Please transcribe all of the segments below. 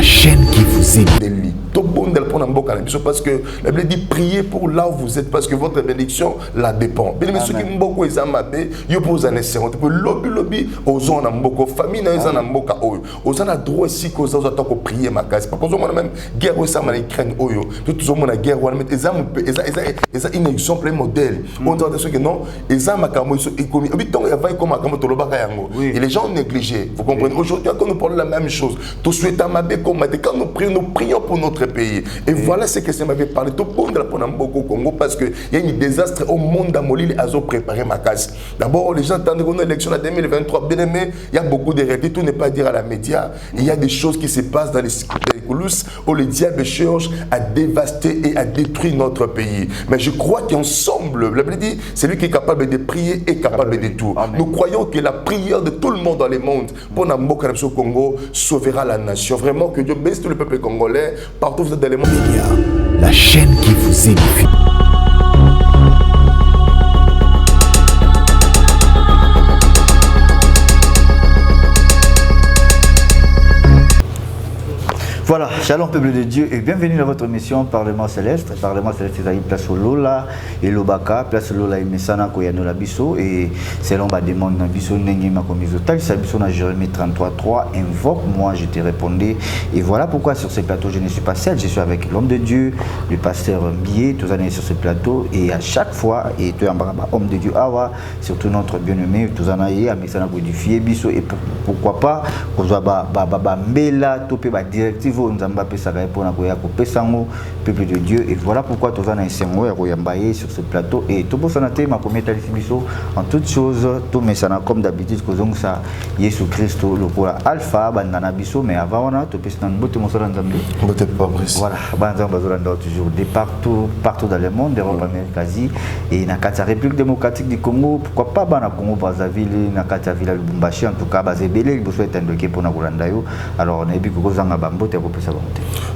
chaîne qui vous aime. Parce que la Bible dit priez pour là où vous êtes parce que votre bénédiction la dépend. Bien ceux qui mboko ezamabe yo pose en essence pour lobby aux on mboko famille na ezana mboka oyo aux na droit si ko za ta ko prier ma case parce que on même guerre au sama na Ukraine oyo tout zo mona guerre wana met ezam eza un exemple modèle on doit dire que non ezama kamo so économie bitongo ya vai comme kamo to lobaka yango et les gens négligent vous comprenez aujourd'hui quand nous parlons la même chose tout souhaite amabe comme quand nous prions pour notre pays et voilà ce que ça m'avait parlé tout le monde la beaucoup Congo parce que il y a un désastre au monde à Molili a préparé ma case. D'abord les gens attendent une élection en 2023 bien aimé il y a beaucoup de réalités tout n'est pas à dire à la média il y a des choses qui se passent dans les coulisses où le diable cherche à dévaster et à détruire notre pays mais je crois qu'ensemble la Bible dit celui qui est capable de prier est capable de tout. Amen. Nous croyons que la prière de tout le monde dans le monde pour Namboka au Congo sauvera la nation vraiment que Dieu bénisse tout le peuple congolais partout dans le monde. La chaîne qui vous édifie. Voilà, shalom peuple de Dieu et bienvenue dans votre émission Parlement Céleste. Parlement Céleste, c'est place au Lola et Lobaka, place au Lola et Messana Koyano la Bisso et selon ma demande na Bisso Nengi Makomizo Tal, ça Bisso na Jérémie 33.3, invoque moi je te répondais et voilà pourquoi sur ce plateau je ne suis pas seul, je suis avec l'homme de Dieu, le pasteur Mbié, tous années sur ce plateau et à chaque fois et tu es un homme de Dieu Awa, surtout notre bien-aimé, tous années à Messana Kodifié Bisso et pourquoi pas qu'on soit Mbela, topé directive Nzamba pesaka pour na koya ko pesango peuple de Dieu et voilà pourquoi tous en enseignement ya koyambaye sur ce plateau et tout bosana te ma cometa biso en toutes choses tout mesana comme d'habitude ko zonga Yesu Christo le pour alpha bandana biso mais avant on a to pesana mbote mosala nzambe mbote pas Brice voilà banza bazolanda toujours de partout dans le monde Europe Amérique Asie et na kati République démocratique du Congo pourquoi pas bana Congo Brazzaville na kati Villa Lubumbashi en tout cas bazebele biso etandoke pour na kolanda yo alors na ebi ko zanga bambote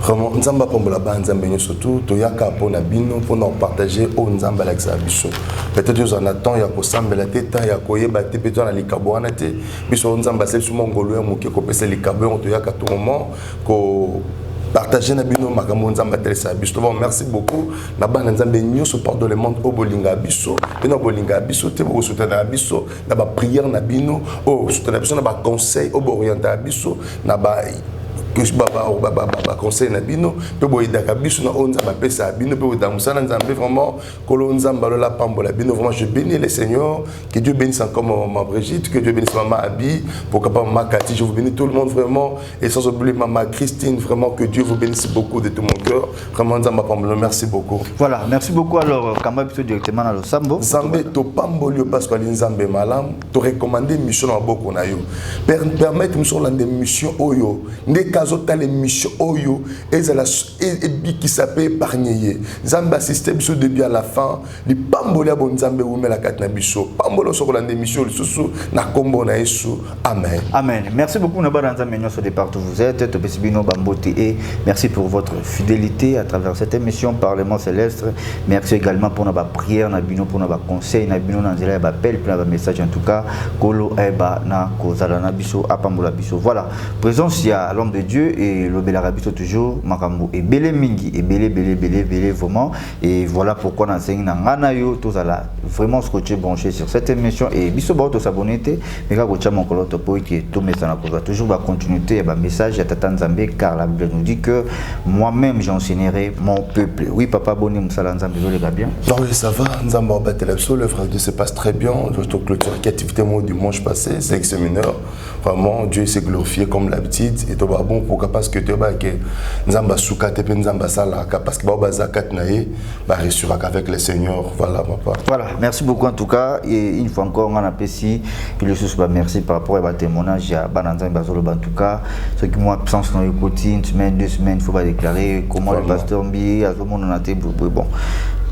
vraiment nzamba pombola ba nzambe nyo surtout to yaka pona bino pona partager au nzamba la biso peut-être nous en attend ya ko sambela teta ya ko yeba te peut-être na likabwana te biso nzamba c'est suma ngolo ya moke ko pesa likabo to yaka tout moment ko partager na bino makambo nzamba telesa biso merci beaucoup na bana nzambe nyoso partout le monde au bolinga biso et na bolinga biso te bo soutenir biso na ba prière na bino au soutenir biso na ba conseil au orienter biso na ba que conseil na bino pe boyidaka biso na onza ba pesa bino pe odamusana nzambe vraiment kolo nzamba la pambola bino vraiment je bénis le Seigneur que Dieu bénisse encore ma Brigitte que Dieu bénisse maman Abi pour capable ma Cathy je vous bénis tout le monde vraiment et sans oublier maman Christine vraiment que Dieu vous bénisse beaucoup de tout mon cœur vraiment nzamba pambola merci beaucoup voilà merci beaucoup alors kamba biso directement na lo sambo nzambe to pambolio parce que nzambe malam to recommander mission na boko na yo permettre mission la mission oyo ndeka les missions oyo et qui s'appelle épargner nzamba système sur début à la fin les pambola bon nzambe ou la katna biso pambola sur la mission le sous na kombo na Yesu amen amen merci beaucoup na bana nzambe nyoso de partout vous êtes to besibino bambote et merci pour votre fidélité à travers cette émission Parlement Céleste merci également pour notre prière na bino pour notre conseil na bino na nzela ba appel pour notre message en tout cas kolo eba na kozala na biso apambola biso voilà présence il y a l'homme de Dieu et le Belarabiso toujours makambo et belé mingi et belé vraiment et voilà pourquoi on enseigne na yo tous ala vraiment scotché branché sur cette émission et biso ba to s'abonner mais ka kocha mon koloto po qui tout mais ça na toujours va continuité ba message à Tata Nzambe car la Bible nous dit que moi-même j'enseignerai mon peuple oui papa boni musala Nzambe zo les gars bien oui ça va Nzamba ba telebso le frère Dieu se passe très bien je clôture activité moi dimanche passé c'est séminaire vraiment Dieu s'est glorifié comme l'habitude et to ba bon pourquoi parce que tu vas que nzamba souka te nzamba sala parce que ba zakat naé ba ressuraka avec le Seigneur voilà papa voilà merci beaucoup en tout cas et une fois encore on a apprécié le sous ba merci par rapport à témoignage à bananzamba bazolo en tout cas ce qui moi absence dans le côté une semaine 2 semaines faut pas déclarer comment vraiment. Le pasteur Mbié à tout le monde on a été bon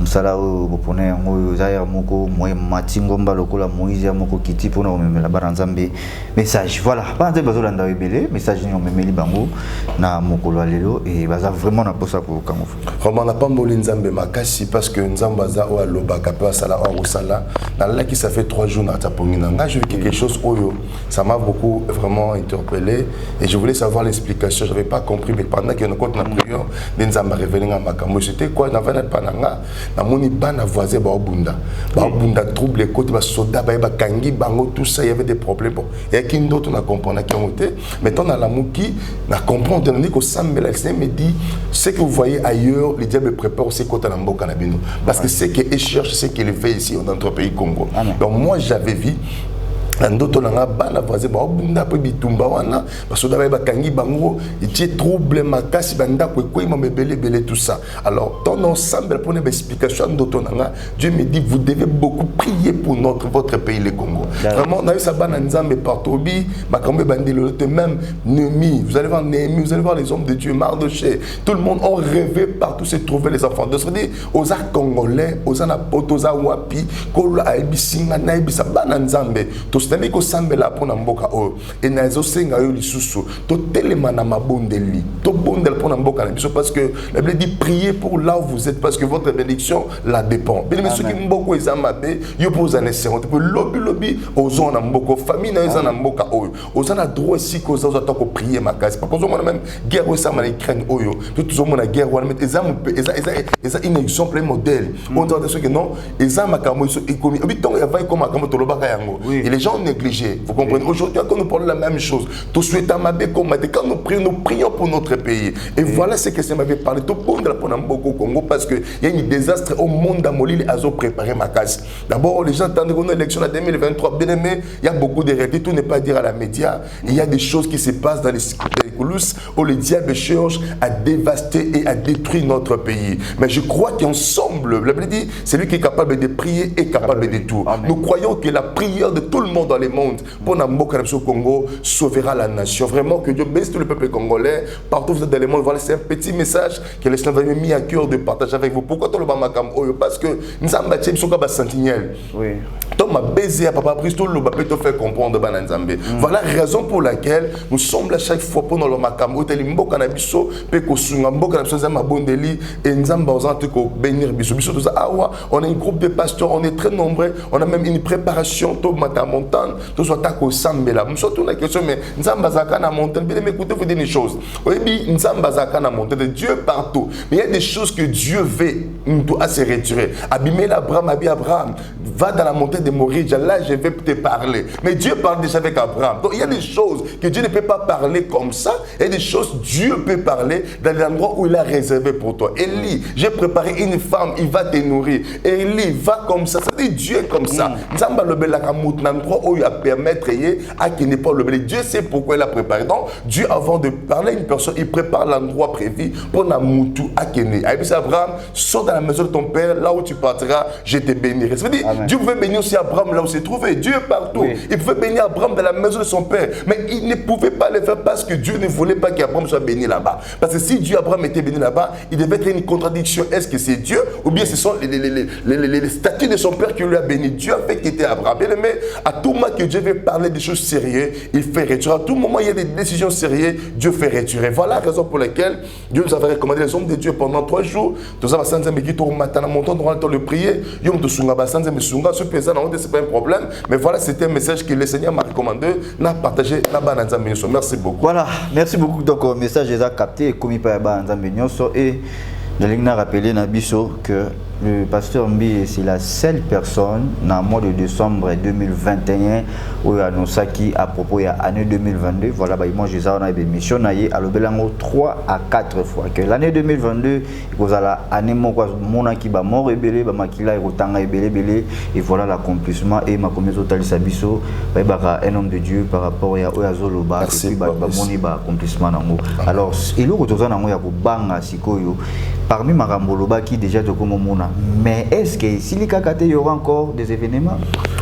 msala oyo bopone yango zaya moko moye matingomba lokola Moïse moko kiti pona omemela baranzambe message voilà pas de besoin d'anda ebele message ni omemeli bango na mokolo lelo et baza vraiment na posa ko kango vraiment na pamboli nzambe makasi parce que nzamba za o alobaka pe sala o sala na là qui ça fait 3 jours na tapongi na je veux quelque chose oyo ça m'a beaucoup vraiment interpellé et je voulais savoir l'explication j'avais pas compris mais pendant que nous compte na prière nzamba révélé nga makambo c'était quoi na vana pananga na moni bana voisin ba obunda trouble les côtés ba soda ba kangi bango tout ça il y avait des problèmes bon et qui d'autres na comprendre qui ont été maintenant dans la mouki na comprendre on dit que Samuel me dit ce que vous voyez ailleurs le diable prépare aussi côté na mboka na bino parce que c'est qu'il cherche ce qu'il fait ici dans notre pays Congo. Donc moi j'avais vu ndoto nanga bana voisin ba obunda pe bitumba wana basoda ba kangi bango itie trouble makasi banda ko koima mebele belé tout ça alors dans ensemble pour une explication ndoto nanga Dieu me dit vous devez beaucoup prier pour votre pays le Congo vraiment na ça bana nzambe partout bi makambe bandelo même Néhémie vous allez voir Néhémie vous allez voir les hommes de Dieu Mardoché tout le monde ont rêvé partout se trouver les enfants de se dire aux arts congolais aux anapotoza wapi kola aibisinga na ibisa bana nzambe c'est-à-dire que sambela pona mboka o et nazo senga yo lisusu to telema na mabondeli to bondel pona mboka na biso parce que la Bible dit priez pour là où vous êtes parce que votre bénédiction la dépend bien mais ceux qui mboko ezamabe yo pose en essayant tu peux lobby aux gens na mboko famille na yo na mboka o aux na droit si ko za ta ko prier makasi parce que même guerre au sama na Ukraine oyo tout zo mona guerre wana met eza un exemple modèle on doit dire que non ezama kamo so économie bitongo ya vai comme kamo to lobaka yango et les gens négligés. Vous comprenez? Aujourd'hui, quand nous parlons de la même chose, tout suite à ma quand nous prions pour notre pays. Et voilà ce que ça m'avait parlé. Tout le monde pour beaucoup Congo parce qu'il y a un désastre au monde à Molili à préparer ma casse. D'abord, les gens attendent une élection en 2023. Bien aimé, il y a beaucoup de réalités. Tout n'est pas à dire à la média. Il y a des choses qui se passent dans les coulisses où le diable cherche à dévaster et à détruire notre pays. Mais je crois qu'ensemble, la Bible dit, celui qui est capable de prier est capable de tout. Amen. Nous croyons que la prière de tout le monde dans le monde pour Namboka au Congo sauvera la nation. Vraiment que Dieu bénisse tout le peuple congolais partout où vous êtes dans le monde. Voilà, c'est un petit message que le Seigneur avait mis à cœur de partager avec vous. Pourquoi tout le monde parce que nous avons bâti une sentinelle. Oui. Donc ma baiser à Papa Christ tout le monde peut te faire comprendre Bananzambe. Voilà la raison pour laquelle nous sommes là chaque fois pour nous le makam. Hôtel Mboka na biso pe ko sunga Mboka na biso za mabondeli et nzamba ozante ko bénir biso biso tout ça. On a un groupe de pasteurs, on est très nombreux, on a même une préparation tout matin montagne, tout soit tako sambela. Nous sommes la question mais nzamba zaka na montagne, bien écoutez vous dire une chose. Oui, nzamba zaka na montagne, Dieu partout. Mais il y a des choses que Dieu veut nous doit se retirer. Abîmer Abraham, va dans la montagne de Moria, là je vais te parler. Mais Dieu parle déjà avec Abraham. Donc il y a des choses que Dieu ne peut pas parler comme ça. Et des choses Dieu peut parler dans l'endroit où il a réservé pour toi. Élie, j'ai préparé une femme, il va te nourrir. Élie, va comme ça. Ça dit Dieu est comme ça. Nzamba le belakamout, l'endroit où il a permettre à qui n'est pas le belé. Dieu sait pourquoi il a préparé. Donc Dieu avant de parler à une personne, il prépare l'endroit prévu pour Namoutou à Kéné. Et puis Abraham, sors dans la maison de ton père, là où tu partiras, je te bénirai. Ça veut dire, Dieu pouvait bénir aussi Abraham là où il s'est trouvé. Dieu est partout. Oui. Il pouvait bénir Abraham dans la maison de son père. Mais il ne pouvait pas le faire parce que Dieu ne voulait pas qu'Abraham soit béni là-bas. Parce que si Dieu Abraham était béni là-bas, il devait être une contradiction. Est-ce que c'est Dieu ou bien ce sont les statuts de son père qui lui a béni? Dieu a fait quitter Abraham. Bien aimé, à tout moment que Dieu veut parler des choses sérieuses, il fait retirer. À tout moment il y a des décisions sérieuses, Dieu fait retirer. Voilà la raison pour laquelle Dieu nous avait recommandé les hommes de Dieu pendant 3 jours. Tous avons sans qui tourne matin à montant dans le temps de prier. Yom de sunga basanze me sunga ce pesant c'est pas un problème. Mais voilà, c'était un message que le Seigneur m'a recommandé, n'a partagé na bananza menyoso. Merci beaucoup. Voilà, merci beaucoup. Donc le message est capté et commis par bananza menyoso et je l'ai rappelé Nabiso que le pasteur Mbi c'est la seule personne dans le mois de décembre 2021 où il a annoncé à propos de l'année 2022. Voilà, moi j'ai eu mission à l'Obelango 3 à 4 fois. Que l'année 2022, il y a l'année qui est mort rebelle, et voilà l'accomplissement et ma communauté totale Sabiso, un homme de Dieu par rapport à Oazoloba, et puis l'accomplissement. Alors, il y a parmi Maramboloba qui déjà de comme mais est-ce que s'il y aura encore des événements?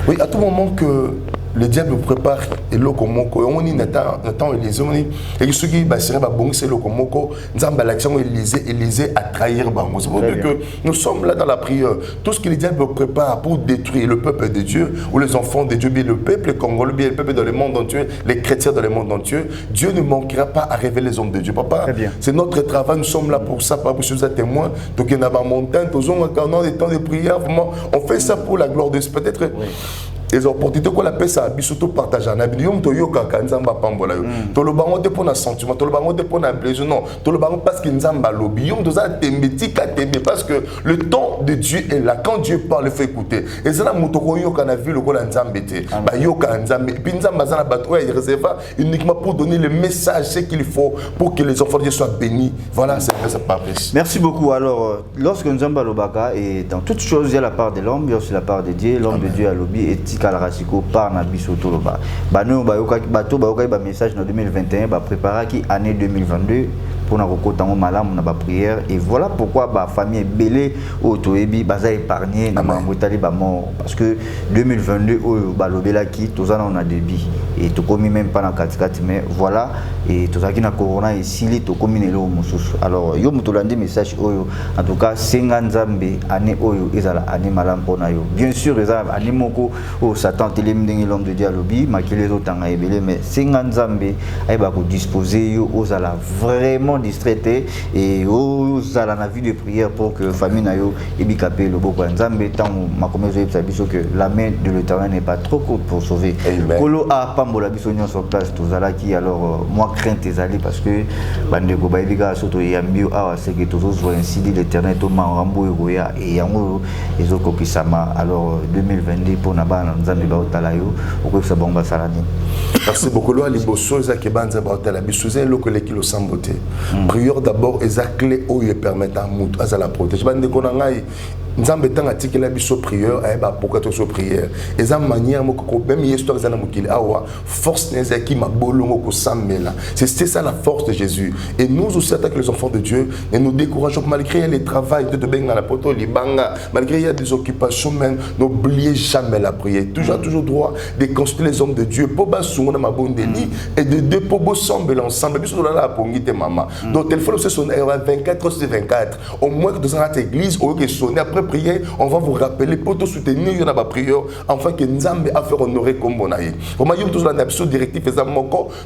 Oui, à tout moment que le diable prépare et lokomoko on y attend Élisée on y et ceux qui baseraient ba bon c'est lokomoko nzamba l'action Élisée à trahir bango. C'est pour dire que nous sommes là dans la prière. Tout ce que le diable prépare pour détruire le peuple de Dieu ou les enfants de Dieu, bien le peuple congolais, bien le peuple dans le monde entier, les chrétiens dans le monde entier, Dieu ne manquera pas à révéler les hommes de Dieu. Papa, c'est notre travail, nous sommes là pour ça, pas pour se faire témoin. Donc il y a une montagne, tous on a des temps de prière, vraiment, on fait ça pour la gloire de Dieu. Peut-être les opportunités qu'on appelle ça, surtout partager. Nous to yoka kanzamba pambola yo. To le bango te pour un sentiment, to le bango te pour un plaisir non. To le bango parce que nzamba lobi. Yom doza tembetika tembe parce que le temps de Dieu est là. Quand Dieu parle, il faut écouter. Et c'est là mutoko yoka na vu le kola nzambete. Ba yoka nzambe. Puis nzamba zana bato est réservé uniquement pour donner le message ce qu'il faut pour que les enfants de Dieu soient bénis. Voilà, c'est ça pas plus. Merci beaucoup. Alors, lorsque nzamba lobaka est dans toute chose, il y a la part de l'homme, il y a aussi la part de Dieu. L'homme de Dieu a lobby et Kalarasiko par Nabiso Toloba. Bano bato ba message en 2021 ba préparer qui année 2022 pour na kokotango malamu na ba prière et voilà pourquoi ba famille belé otoebi baza épargné na mangotali ba mort parce que 2022 ba lobela ki tozana on a débit et to komi même pas na katikati mais voilà et tozaki na corona et sili to komi nelo mususu alors yo mutolandi message oyo en tout cas senga nzambe année oyo ezala année malamu pona yo bien sûr ezala année moko o Satan télémindingi l'homme de dialobi makile zotanga ebele mais senga nzambe ayeba ko disposer yo ozala vraiment distraité et ozala na vie de prière pour que famille na yo ebikapé le boko nzambe tant makomezo yebisa biso que la main de l'Éternel n'est pas trop courte pour sauver. Kolo a pambola biso nyon sur place tozala qui alors moi crainte ezali parce que bandeko ba ebiga soto yambio awa c'est que tozo ainsi dit l'Éternel to mangambo egoya et yango ezokokisama alors 2022 pour na bana nzambe ba otala yo okoyebisa bomba salani. Merci beaucoup. Lo aliboso ezaki banza ba otala biso ze lokole kilo sambote. Prière d'abord et la clé où il permet à mutu à la protéger. Bande konangai nzambe tanga tikela biso prière ayeba pourquoi to so prière. Eza manière moko même histoire zana mokili awa force neza ki mabolongo ko samela. C'est ça la force de Jésus. Et nous aussi attaquons les enfants de Dieu et nous décourageons malgré les travails de benga la poto libanga malgré il y a des occupations même n'oubliez jamais la prière. Toujours droit de consulter les hommes de Dieu pour basunga ma bondeli et de deux pour ensemble ensemble biso la pongite maman. Donc téléphone c'est sonner 24/24 au moins que dans cette église au que sonner après prier on va vous rappeler pour te soutenir dans la prière afin que Nzambe a fait honorer comme bonaï. Vraiment il y a toujours un épisode directif et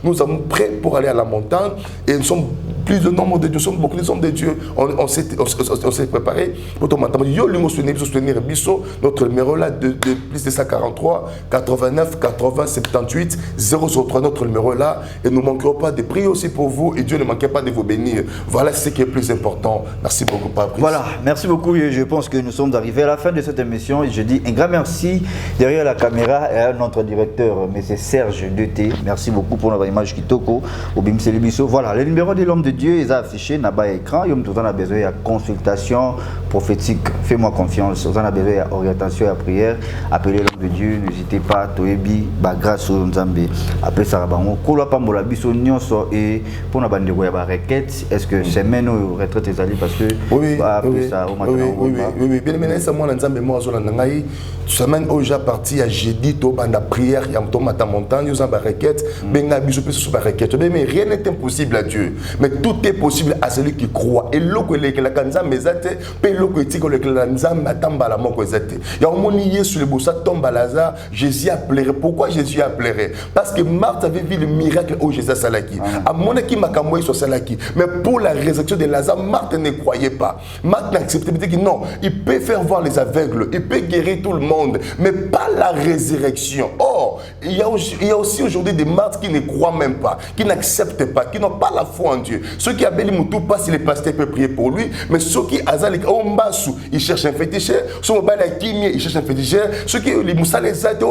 nous sommes prêts pour aller à la montagne et nous sommes plus de nombre de Dieu, nous sommes beaucoup de hommes de Dieu. On s'est préparé pour tout maintenant. Yo lui soutenir biso notre numéro là de plus de 143 89 80 78 003 notre numéro là et nous ne manquerons pas de prier aussi pour vous et Dieu ne manquera pas de vous bénir. Voilà ce qui est plus important. Merci beaucoup Patrice. Voilà, merci beaucoup et je pense que nous sommes arrivés à la fin de cette émission et je dis un grand merci derrière la caméra et à notre directeur M. Serge Deté. Merci beaucoup pour notre image Kitoko au Bim Célibiso. Voilà, le numéro de l'homme de Dieu est affiché dans bas écran. Yom tout a besoin de consultation prophétique. Fais-moi confiance. Vous en avez besoin d'orientation et de prière. Appelez l'homme de Dieu. N'hésitez pas. Toebi, grâce au Nzambe. Appelez Sarabango. Kola Pambola Biso Nyonso et pour la bande de Goya requête. Est-ce que c'est maintenant retraite des alliés parce que oui, bien maintenant c'est moi Nzambe moi sur la nangai. Semaine où j'ai parti à jeudi to banda prière yam to mata montagne nous en requête. Benga biso pe sur requête. Mais rien n'est impossible à Dieu. Mais tout est possible à celui qui croit. Et l'eau que la kanza mezate, pe l'eau que tiko le kanza matamba la moko zate. Ya omoni sur le bossa tombe à Lazare, Jésus a pleuré. Pourquoi Jésus a pleuré? Parce que Marthe avait vu le miracle où Jésus a salaki. À mon qui m'a kamoué sur salaki. Mais pour la résurrection de Lazare, Marthe ne croyait pas. Marthe n'a accepté. Il dit non, il peut faire voir les aveugles, il peut guérir tout le monde, mais pas la résurrection. Or, il y a aussi aujourd'hui des martyrs qui ne croient même pas, qui n'acceptent pas, qui n'ont pas la foi en Dieu. Ceux qui appellent Moutou, pas si le pasteur peut prier pour lui, mais ceux qui azalent Ombassou, ils cherchent un féticheur, ceux qui ont Kimie, ils cherchent un féticheur, ceux qui les Moussalezate,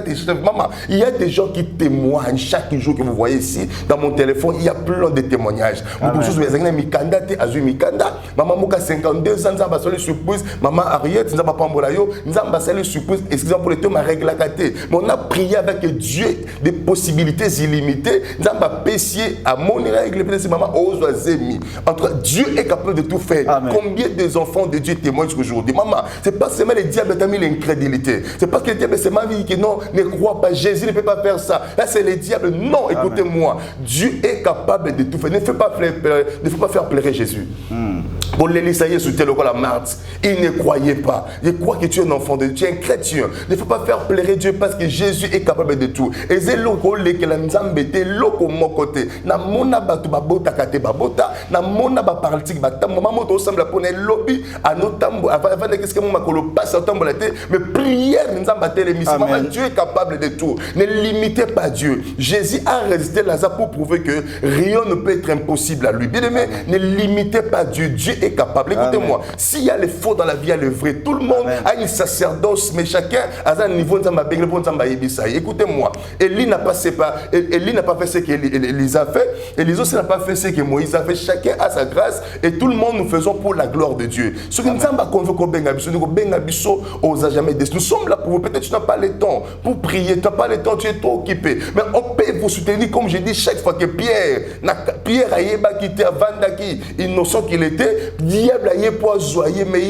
ils cherchent maman. Il y a des gens qui témoignent chaque jour que vous voyez ici, dans mon téléphone, il y a plein de témoignages. Beaucoup de choses, vous avez Mikanda, Azui Mikanda, maman Moka 52 ans, Nzamba Soli surprise, maman Ariette, Nzamba Pambolayo, Nzamba Soli surprise, excusez-moi pour le thème, ma règle la gâté. Mais on a prié avec Dieu des possibilités illimitées, Nzamba Pessier, à mon règle, maman ozwa zemi. En tout cas, Dieu est capable de tout faire. Amen. Combien des enfants de Dieu témoignent aujourd'hui? Maman, c'est pas seulement le diable qui a mis l'incrédulité. C'est pas que le diable c'est ma vie que non, ne crois pas, Jésus ne peut pas faire ça. Là c'est le diable. Non, écoutez-moi, Dieu est capable de tout faire. Ne faut pas faire pleurer Jésus. Bon, l'Élisée sous tel la marde, il ne croyait pas. Je crois que tu es un enfant de Dieu, tu es un chrétien. Il ne faut pas faire pleurer Dieu parce que Jésus est capable de tout. Et c'est l'oko que la nzambe te l'oko mon côté. Na mona batu babota kate babota, na mona ba politique batam. Maman moto semble pour les lobby à nos tambo. Avant qu'est-ce que mon makolo passe au tambo la tête, mais prière nzamba te l'émission. Maman, Dieu est capable de tout. Ne limitez pas Dieu. Jésus a résisté Lazare pour prouver que rien ne peut être impossible à lui. Bien aimé, ne limitez pas Dieu. Dieu est capable. Écoutez-moi, s'il y a les faux dans la vie, il y a le vrai. Tout le monde a une sacerdoce, mais chacun a un niveau de Zamba. Écoutez-moi, Élie n'a pas fait ce qu'Élisa a fait. Élie aussi n'a pas fait ce que Moïse a fait. Chacun a sa grâce et tout le monde nous faisons pour la gloire de Dieu. Ce que nous n'avons jamais dit. Nous sommes là pour vous. Peut-être que tu n'as pas le temps pour prier, tu n'as pas le temps, tu es trop occupé. Mais on peut vous soutenir, comme je dis chaque fois que Pierre a yeba quitté avant d'aki, innocent qu'il était, diable a yeba joyeux, mais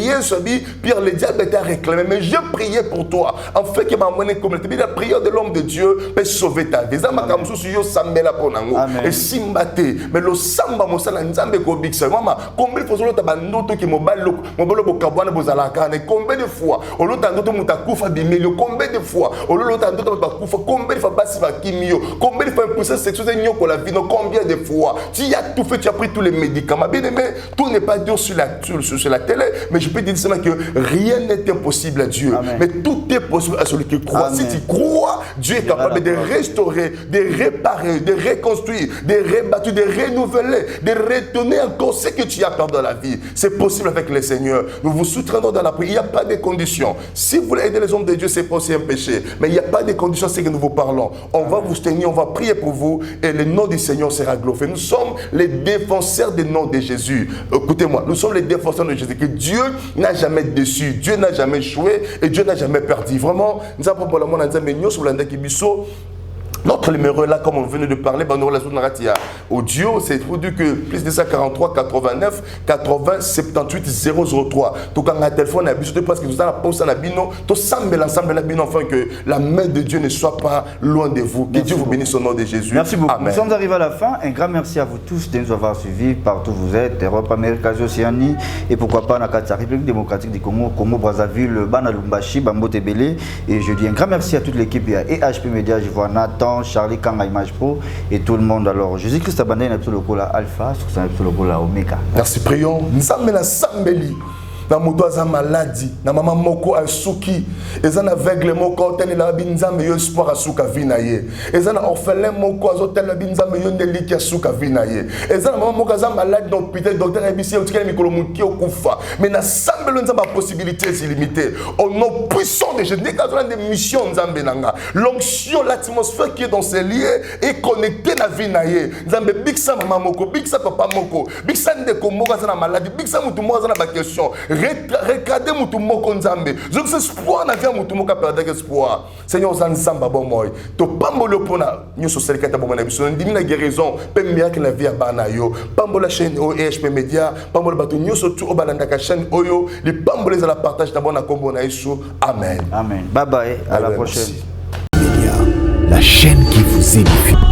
Pierre le diable était réclamé. Mais je priais pour toi, en fait que ma monnaie comme la prière de l'homme de Dieu peut sauver ta vie. Et si mbate, mais le samba mosala nzambe ko biksa. Maman, combien de fois on t'a noté que mon balo kabwana bozalaka, combien de fois on l'a noté mon takufa bimilio, combien de fois on l'a noté mon takufa, combien de fois basi va kimio, combien de fois impuissance sexuelle nyoko la vie, combien de fois tu as tout fait, tu as pris tous les médicaments. Bien aimé, tout n'est pas dur sur la télé, mais je peux te dire seulement que rien n'est impossible à Dieu. Amen. Mais tout est possible à celui qui croit. Amen. Si tu crois, Dieu est capable de restaurer, de réparer, de reconstruire, de rebattre, de renouveler, de retourner encore ce que tu as perdu dans la vie. C'est possible avec le Seigneur. Nous vous soutenons dans la prière. Il n'y a pas de conditions. Si vous voulez aider les hommes de Dieu, c'est pas aussi un péché. Mais il n'y a pas de conditions, c'est que nous vous parlons. On va vous soutenir, on va prier pour vous et le nom du Seigneur sera glorifié. Nous sommes les défenseurs du nom de Jésus. Écoutez-moi, nous sommes les défenseurs de Jésus. Que Dieu n'a jamais déçu, Dieu n'a jamais échoué et Dieu n'a jamais perdu. Vraiment, nous avons pour le monde, notre numéro est là, comme on venait de parler, audio, c'est pour dire que plus de ça, 43 89 80 78 003. Donc, quand un téléphone a besoin parce que vous avez la pause à la bino, tout semble l'ensemble la bino, afin que la main de Dieu ne soit pas loin de vous. Que Dieu vous bénisse au nom de Jésus. Merci beaucoup. Amen. Nous sommes arrivés à la fin. Un grand merci à vous tous de nous avoir suivis partout où vous êtes, Europe, Amérique, Asie, Océanie, et pourquoi pas dans la République démocratique du Congo, Congo, Brazzaville, Bana Lumbashi, Bambo Tebele. Et je dis un grand merci à toute l'équipe. Il y a EHP Media, je vois Nathan, Charlie, Kanga, Image Pro et tout le monde. Alors, Jésus-Christ a abandonné un peu le cola Alpha, sur un peu le cola Omega. Merci, prions. Nous sommes la Sambeli. Na moto aza maladie na mama moko asuki ezana aveugle moko tellement binzambe yo espoir asuka vinaye ezana orphelin moko azotel binzambe yo ndeliki asuka vinaye ezana mama moko aza malade dans l'hôpital docteur ebisi otikela mikolo muki okufa mais na sambelo nzamba possibilité illimitée au nom puissant de Jésus dans des missions nzambe nanga l'onction l'atmosphère qui est dans ces lieux est connectée na vinaye nzambe biksa mama moko biksa papa moko biksa ndeko moko aza na maladie biksa mutu moko aza na ba question regardez mon moko nzambe je sais espoir na vie mon moko perdre espoir Seigneur zan nzamba bon moy to pambolo pona nyoso selikata bon na biso ndimi na guérison pe miracle na vie ya bana yo pambola chaîne EHP Media pambola bato nyoso tu obalanda ka chaîne oyo les pambola za la partage d'abord na kombo na Yesu amen bye bye à la prochaine Média, la chaîne qui vous édifie.